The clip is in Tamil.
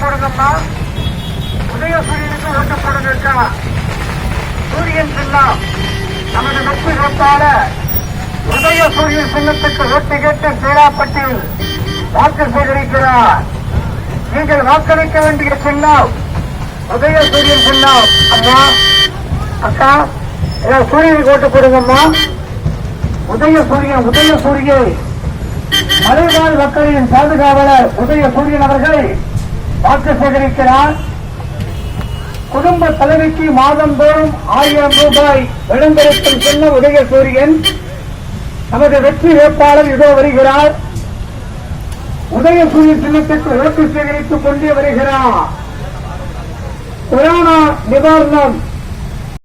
போடுங்கம்மா. உதயசூரியனுக்கு ஓட்டு போடுங்க. சூரியன் சின்னம் நமது வெற்றி வேட்பாளர் உதயசூரியன் சின்னத்துக்கு ஓட்டு கேட்டு சேராப்பட்டியில் வாக்கு சேகரிக்கிறார். நீங்கள் வாக்களிக்க வேண்டிய சின்னம் உதயசூரியன் சின்னம். அம்மா அக்கா சூரியனுக்கு ஓட்டு போடுங்கம்மா. உதயசூரியன் மலைவாழ் மக்களின் பாதுகாவலர் உதயசூரியன் அவர்கள் வாக்கு சேகரிக்கிறார். குடும்ப தலைவிக்கு மாதந்தோறும் 1000 ரூபாய் விளம்பரத்தில் சொன்ன உதயசூரியன் நமது வெற்றி வேட்பாளர் இதோ வருகிறார். உதயசூரியன் சின்னத்திற்கு ஓட்டு சேகரித்துக் கொண்டே வருகிறார். கொரோனா நிவாரணம்